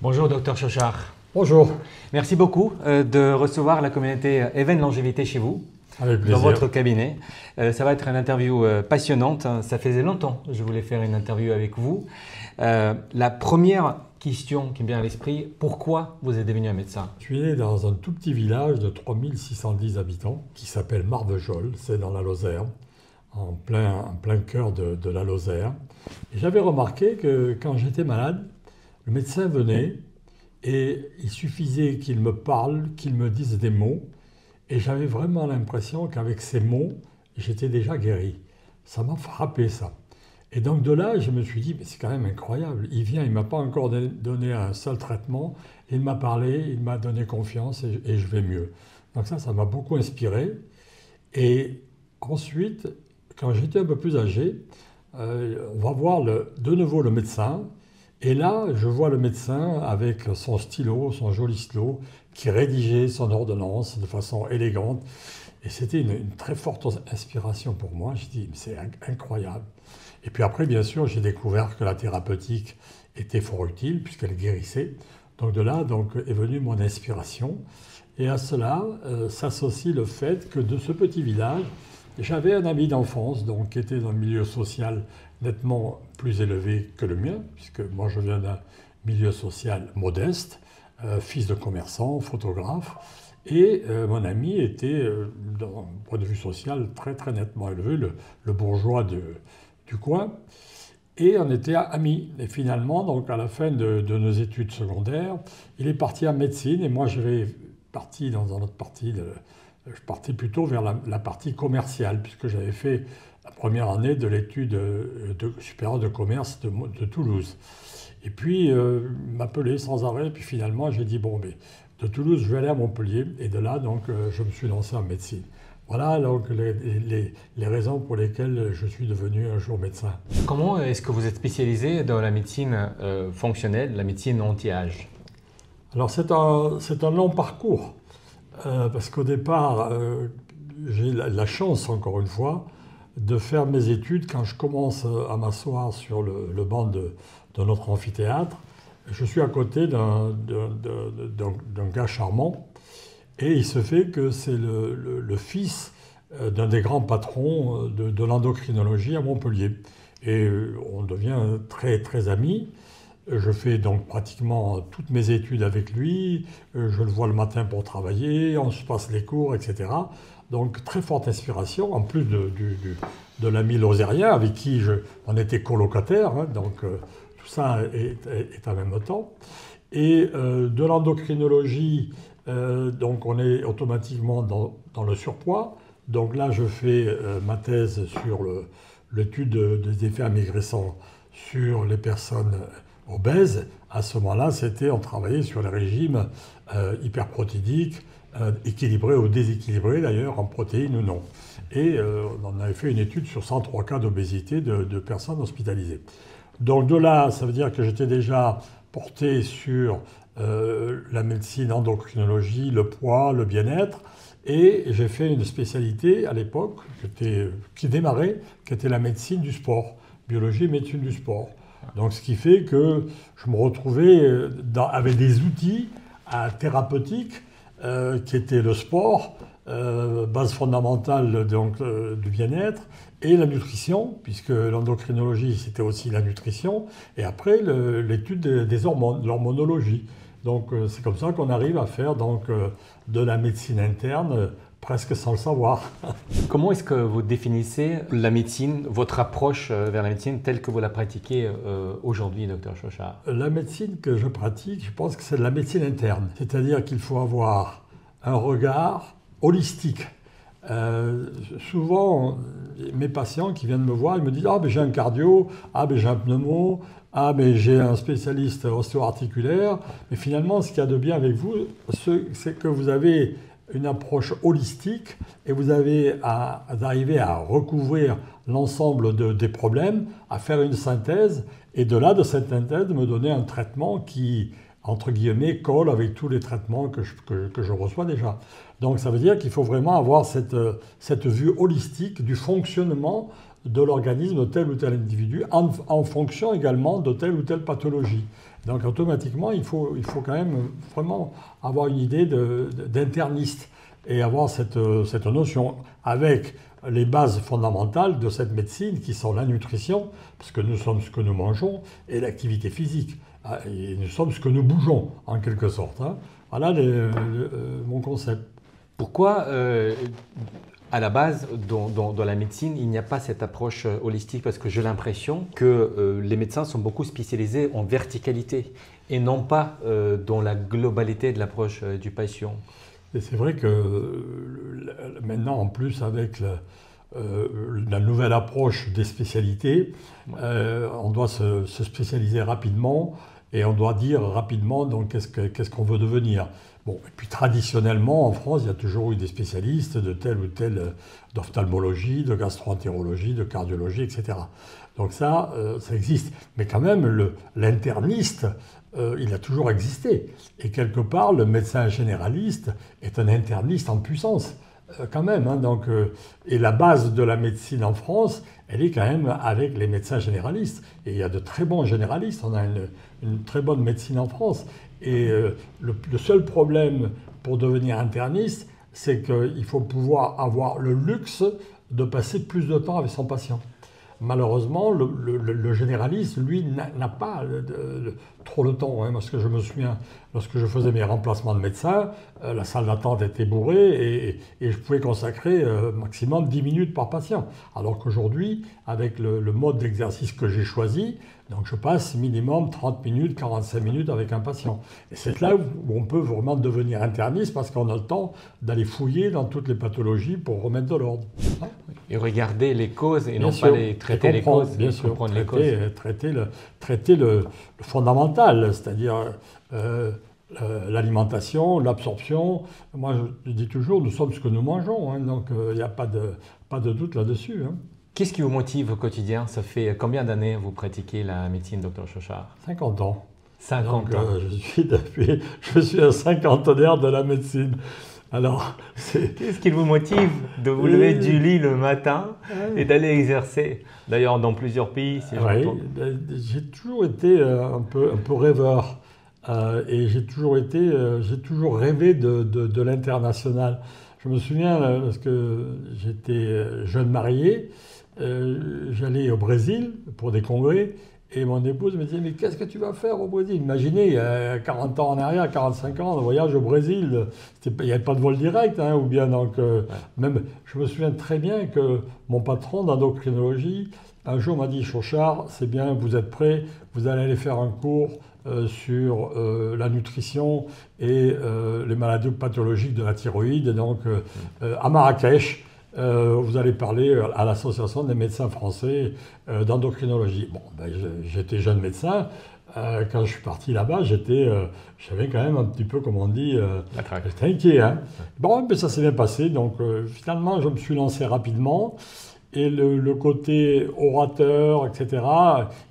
Bonjour docteur Chochard. Bonjour. Merci beaucoup de recevoir la communauté Even Longévité chez vous, avec plaisir, dans votre cabinet. Ça va être une interview passionnante. Ça faisait longtemps que je voulais faire une interview avec vous. La première question qui me vient à l'esprit, pourquoi vous êtes devenu un médecin? Je suis né dans un tout petit village de 3610 habitants qui s'appelle Marvejols, c'est dans la Lozère, en plein cœur de la Lozère. Et j'avais remarqué que quand j'étais malade, le médecin venait et il suffisait qu'il me parle, qu'il me dise des mots. Et j'avais vraiment l'impression qu'avec ces mots, j'étais déjà guéri. Ça m'a frappé, ça. Et donc de là, je me suis dit, mais c'est quand même incroyable. Il vient, il ne m'a pas encore donné un seul traitement. Il m'a parlé, il m'a donné confiance et je vais mieux. Donc ça m'a beaucoup inspiré. Et ensuite, quand j'étais un peu plus âgé, on va voir de nouveau le médecin. Et là, je vois le médecin avec son stylo, son joli stylo, qui rédigeait son ordonnance de façon élégante. Et c'était une très forte inspiration pour moi. Je dis, c'est incroyable. Et puis après, bien sûr, j'ai découvert que la thérapeutique était fort utile puisqu'elle guérissait. Donc de là est venue mon inspiration. Et à cela s'associe le fait que de ce petit village, j'avais un ami d'enfance qui était dans un milieu social nettement plus élevé que le mien, puisque moi je viens d'un milieu social modeste, fils de commerçant, photographe, et mon ami était, d'un point de vue social, très très nettement élevé, le bourgeois du coin, et on était amis. Et finalement, donc à la fin de nos études secondaires, il est parti en médecine, et moi je vais parti dans un autre parti je partais plutôt vers la partie commerciale, puisque j'avais fait la première année de l'étude supérieure de commerce de Toulouse. Et puis, il m'appelait sans arrêt, puis finalement, j'ai dit, bon, mais de Toulouse, je vais aller à Montpellier, et de là, je me suis lancé en médecine. Voilà donc les raisons pour lesquelles je suis devenu un jour médecin. Comment est-ce que vous êtes spécialisé dans la médecine fonctionnelle, la médecine anti-âge? Alors, c'est un long parcours. Parce qu'au départ, j'ai la chance, encore une fois, de faire mes études. Quand je commence à m'asseoir sur le banc de notre amphithéâtre, je suis à côté d'un gars charmant. Et il se fait que c'est le fils d'un des grands patrons de l'endocrinologie à Montpellier. Et on devient très, très amis. Je fais donc pratiquement toutes mes études avec lui, je le vois le matin pour travailler, on se passe les cours, etc. Donc très forte inspiration, en plus de l'ami lozérien avec qui on était colocataires, hein, tout ça est en même temps. Et de l'endocrinologie, on est automatiquement dans le surpoids. Donc là, je fais ma thèse sur l'étude des effets amaigrissants sur les personnes obèses. À ce moment-là, on travaillait sur les régimes hyperprotéiques, équilibrés ou déséquilibrés d'ailleurs, en protéines ou non. Et on avait fait une étude sur 103 cas d'obésité de personnes hospitalisées. Donc de là, ça veut dire que j'étais déjà porté sur la médecine, endocrinologie, le poids, le bien-être. Et j'ai fait une spécialité à l'époque qui démarrait, qui était la médecine du sport, biologie et médecine du sport. Donc, ce qui fait que je me retrouvais avec des outils thérapeutiques qui étaient le sport, base fondamentale du bien-être, et la nutrition, puisque l'endocrinologie, c'était aussi la nutrition, et après l'étude des hormones, l'hormonologie. Donc, c'est comme ça qu'on arrive à faire de la médecine interne presque sans le savoir. Comment est-ce que vous définissez la médecine, votre approche vers la médecine telle que vous la pratiquez aujourd'hui, docteur Chochard? La médecine que je pratique, je pense que c'est de la médecine interne. C'est-à-dire qu'il faut avoir un regard holistique. Souvent, mes patients qui viennent me voir, ils me disent « Ah, ben j'ai un cardio, ah, ben j'ai un pneumo, ah, mais j'ai un spécialiste ostéo-articulaire. » Mais finalement, ce qu'il y a de bien avec vous, c'est que vous avez une approche holistique et vous avez à arriver à recouvrir l'ensemble des problèmes, à faire une synthèse et de là, de cette synthèse, me donner un traitement qui, entre guillemets, colle avec tous les traitements que je reçois déjà. Donc ça veut dire qu'il faut vraiment avoir cette vue holistique du fonctionnement de l'organisme de tel ou tel individu en fonction également de telle ou telle pathologie. Donc automatiquement, il faut quand même vraiment avoir une idée d'interniste et avoir cette notion avec les bases fondamentales de cette médecine qui sont la nutrition, parce que nous sommes ce que nous mangeons, et l'activité physique. Et nous sommes ce que nous bougeons, en quelque sorte. Voilà mon concept. Pourquoi, à la base, dans la médecine, il n'y a pas cette approche holistique? Parce que j'ai l'impression que les médecins sont beaucoup spécialisés en verticalité et non pas dans la globalité de l'approche du patient. Et c'est vrai que maintenant, en plus, avec la nouvelle approche des spécialités, on doit se spécialiser rapidement et on doit dire rapidement donc qu'est-ce qu'on veut devenir. Bon, et puis traditionnellement, en France, il y a toujours eu des spécialistes de telle ou telle d'ophtalmologie, de gastro-entérologie, de cardiologie, etc. Donc ça existe. Mais quand même, l'interniste, il a toujours existé. Et quelque part, le médecin généraliste est un interniste en puissance, quand même. Donc, et la base de la médecine en France, elle est quand même avec les médecins généralistes. Et il y a de très bons généralistes. On a une très bonne médecine en France. Et le seul problème pour devenir interniste, c'est qu'il faut pouvoir avoir le luxe de passer plus de temps avec son patient. Malheureusement, le généraliste, lui, n'a pas trop le temps. Parce que je me souviens, lorsque je faisais mes remplacements de médecin, la salle d'attente était bourrée et je pouvais consacrer maximum 10 minutes par patient. Alors qu'aujourd'hui, avec le mode d'exercice que j'ai choisi, donc je passe minimum 30 minutes, 45 minutes avec un patient. Et c'est là où on peut vraiment devenir interniste parce qu'on a le temps d'aller fouiller dans toutes les pathologies pour remettre de l'ordre. Et regarder les causes et bien non sûr, pas traiter les causes. Bien sûr, comprendre les causes. Traiter le fondamental, c'est-à-dire l'alimentation, l'absorption. Moi, je dis toujours, nous sommes ce que nous mangeons, donc il n'y a pas de doute là-dessus. Qu'est-ce qui vous motive au quotidien? Ça fait combien d'années vous pratiquez la médecine, Dr Chauchard? 50 ans. 50 ans. Je suis un cinquantenaire de la médecine. Alors, qu'est-ce qui vous motive de vous lever du lit le matin et d'aller exercer? D'ailleurs, dans plusieurs pays, si j'entends. J'ai toujours été un peu rêveur et j'ai toujours rêvé de l'international. Je me souviens, lorsque j'étais jeune marié, j'allais au Brésil pour des congrès. Et mon épouse me disait, mais qu'est-ce que tu vas faire au Brésil? Imaginez, 40 ans en arrière, 45 ans, on voyage au Brésil, il n'y avait pas de vol direct, ou bien donc, même, je me souviens très bien que mon patron d'endocrinologie, un jour m'a dit, Chauchard, c'est bien, vous êtes prêts, vous allez aller faire un cours sur la nutrition et les maladies pathologiques de la thyroïde, donc à Marrakech. Vous allez parler à l'Association des médecins français d'endocrinologie. Bon, j'étais jeune médecin. Quand je suis parti là-bas, j'avais quand même un petit peu, comme on dit, j'étais inquiet. Bon, mais ça s'est bien passé. Donc, finalement, je me suis lancé rapidement. Et le côté orateur, etc.,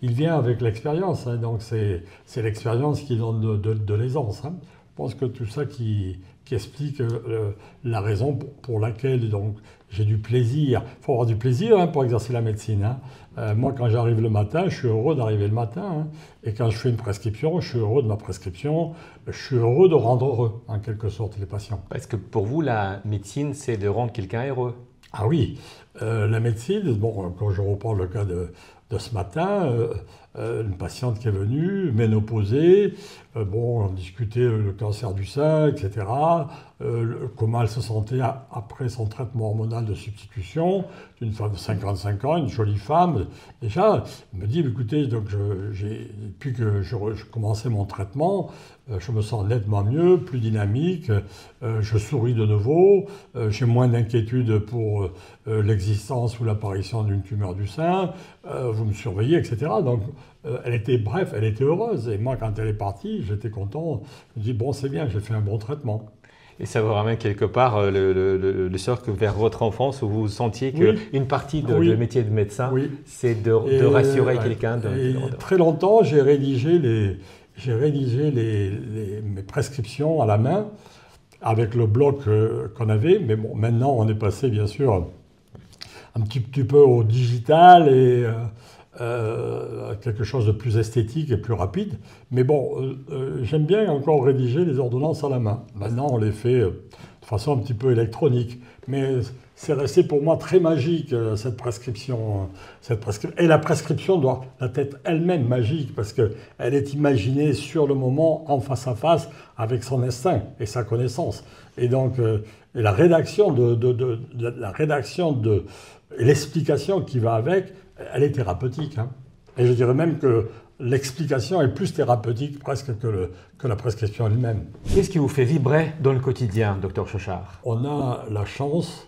il vient avec l'expérience. Donc, c'est l'expérience qui donne de l'aisance. Je pense que tout ça qui explique la raison pour laquelle donc, j'ai du plaisir. Il faut avoir du plaisir pour exercer la médecine. Moi, quand j'arrive le matin, je suis heureux d'arriver le matin. Et quand je fais une prescription, je suis heureux de ma prescription. Je suis heureux de rendre heureux, en quelque sorte, les patients. Parce que pour vous, la médecine, c'est de rendre quelqu'un heureux. Ah oui, la médecine, bon, quand je reprends le cas de ce matin, une patiente qui est venue, ménopausée, on discutait le cancer du sein, etc., comment elle se sentait après son traitement hormonal de substitution, une femme de 55 ans, une jolie femme. Déjà, elle me dit, écoutez, donc depuis que je commençais mon traitement, je me sens nettement mieux, plus dynamique, je souris de nouveau, j'ai moins d'inquiétude pour l'existence ou l'apparition d'une tumeur du sein, vous me surveillez, etc. Donc, elle était heureuse. Et moi, quand elle est partie, j'étais content. Je me dis, bon, c'est bien, j'ai fait un bon traitement. Et ça vous ramène quelque part le cercle vers votre enfance où vous sentiez qu'une partie du métier de médecin, c'est de rassurer quelqu'un. Très longtemps, j'ai rédigé mes prescriptions à la main avec le bloc qu'on avait. Mais bon, maintenant, on est passé, bien sûr, un petit peu au digital quelque chose de plus esthétique et plus rapide. Mais bon, j'aime bien encore rédiger les ordonnances à la main. Maintenant, on les fait de façon un petit peu électronique. Mais c'est resté pour moi très magique, cette prescription. Et la prescription doit être elle-même magique, parce qu'elle est imaginée sur le moment, en face à face, avec son instinct et sa connaissance. Et donc, et la rédaction et l'explication qui va avec, elle est thérapeutique. Hein. Et je dirais même que l'explication est plus thérapeutique presque que la prescription elle-même. Qu'est-ce qui vous fait vibrer dans le quotidien, docteur Chauchard? On a la chance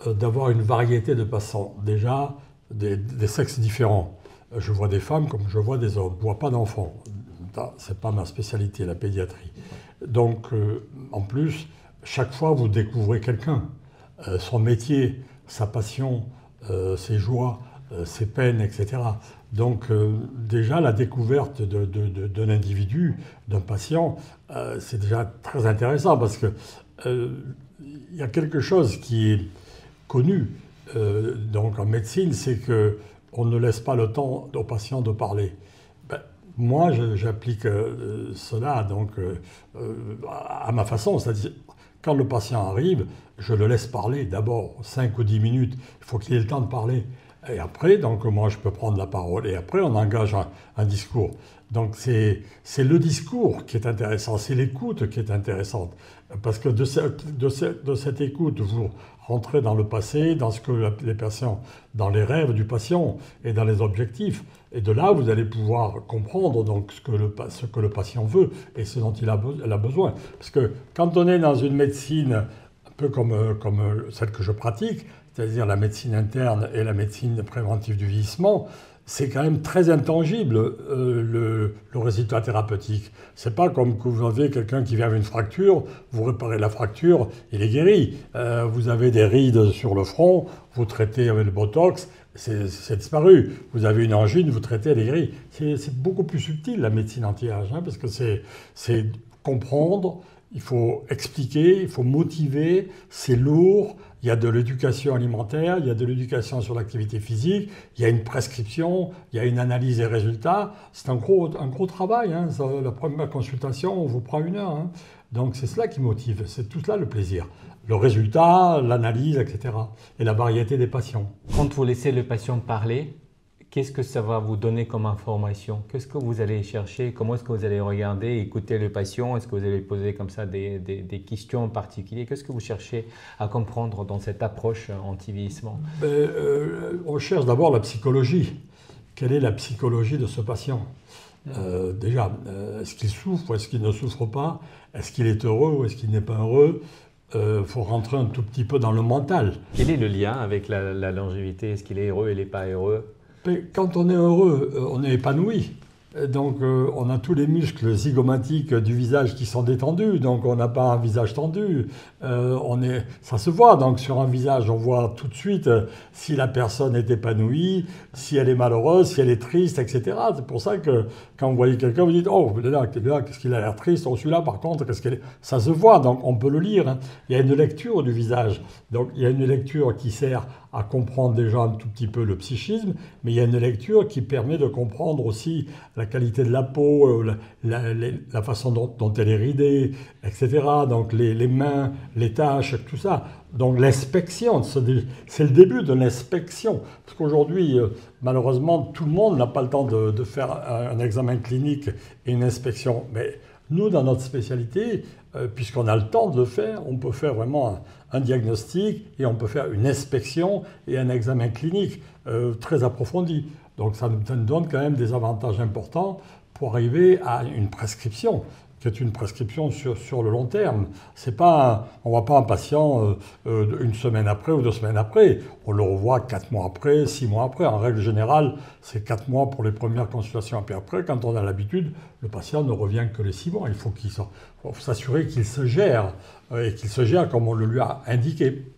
d'avoir une variété de patients. Déjà, des sexes différents. Je vois des femmes comme je vois des hommes. Je ne vois pas d'enfants. Ce n'est pas ma spécialité, la pédiatrie. Donc, en plus, chaque fois, vous découvrez quelqu'un. Son métier, sa passion, ses joies, ses peines, etc. Donc déjà, la découverte d'un individu, d'un patient, c'est déjà très intéressant parce que il y a quelque chose qui est connu donc en médecine, c'est qu'on ne laisse pas le temps au patient de parler. Moi, j'applique cela donc, à ma façon, c'est-à-dire quand le patient arrive, je le laisse parler d'abord 5 ou 10 minutes, il faut qu'il ait le temps de parler. Et après, donc moi je peux prendre la parole et après on engage un discours. Donc c'est le discours qui est intéressant, c'est l'écoute qui est intéressante. Parce que de cette écoute, vous rentrez dans le passé, dans ce que les patients, dans les rêves du patient et dans les objectifs. Et de là, vous allez pouvoir comprendre donc, ce que le patient veut et ce dont il a besoin. Parce que quand on est dans une médecine un peu comme celle que je pratique, c'est-à-dire la médecine interne et la médecine préventive du vieillissement, c'est quand même très intangible le résultat thérapeutique. C'est pas comme que vous avez quelqu'un qui vient avec une fracture, vous réparez la fracture, il est guéri. Vous avez des rides sur le front, vous traitez avec le botox, c'est disparu. Vous avez une angine, vous traitez, elle est guérie. C'est beaucoup plus subtil la médecine anti-âge, hein, parce que c'est comprendre, il faut expliquer, il faut motiver, c'est lourd. Il y a de l'éducation alimentaire, il y a de l'éducation sur l'activité physique, il y a une prescription, il y a une analyse des résultats. C'est un gros travail. Hein. La première consultation, on vous prend 1 heure. Hein. Donc c'est cela qui motive, c'est tout cela le plaisir. Le résultat, l'analyse, etc. Et la variété des patients. Quand vous laissez le patient parler, qu'est-ce que ça va vous donner comme information? Qu'est-ce que vous allez chercher? Comment est-ce que vous allez regarder, écouter le patient? Est-ce que vous allez poser comme ça des questions en particulier? Qu'est-ce que vous cherchez à comprendre dans cette approche anti-vieillissement? On cherche d'abord la psychologie. Quelle est la psychologie de ce patient? Déjà, est-ce qu'il souffre ou est-ce qu'il ne souffre pas? Est-ce qu'il est heureux ou est-ce qu'il n'est pas heureux? Faut rentrer un tout petit peu dans le mental. Quel est le lien avec la longévité? Est-ce qu'il est heureux, il n'est pas heureux? Mais quand on est heureux, on est épanoui. Donc on a tous les muscles zygomatiques du visage qui sont détendus, donc on n'a pas un visage tendu. Ça se voit, donc sur un visage, on voit tout de suite si la personne est épanouie, si elle est malheureuse, si elle est triste, etc. C'est pour ça que quand vous voyez quelqu'un, vous dites « Oh, là, qu'est-ce qu'il a l'air triste? Oh, celui-là, par contre, qu'est-ce qu'elle est ?» Ça se voit, donc on peut le lire. Hein. Il y a une lecture du visage. Donc il y a une lecture qui sert à comprendre déjà un tout petit peu le psychisme, mais il y a une lecture qui permet de comprendre aussi la qualité de la peau, la façon dont elle est ridée, etc. Donc les mains, les taches, tout ça. Donc l'inspection, c'est le début de l'inspection. Parce qu'aujourd'hui, malheureusement, tout le monde n'a pas le temps de faire un examen clinique et une inspection. Mais nous, dans notre spécialité, puisqu'on a le temps de le faire, on peut faire vraiment un diagnostic et on peut faire une inspection et un examen clinique très approfondi. Donc ça nous donne quand même des avantages importants pour arriver à une prescription, qui est une prescription sur le long terme. C'est pas on ne voit pas un patient 1 semaine après ou 2 semaines après. On le revoit 4 mois après, 6 mois après. En règle générale, c'est 4 mois pour les premières consultations. Et puis après, quand on a l'habitude, le patient ne revient que les 6 mois. Il faut s'assurer qu'il se gère et qu'il se gère comme on le lui a indiqué.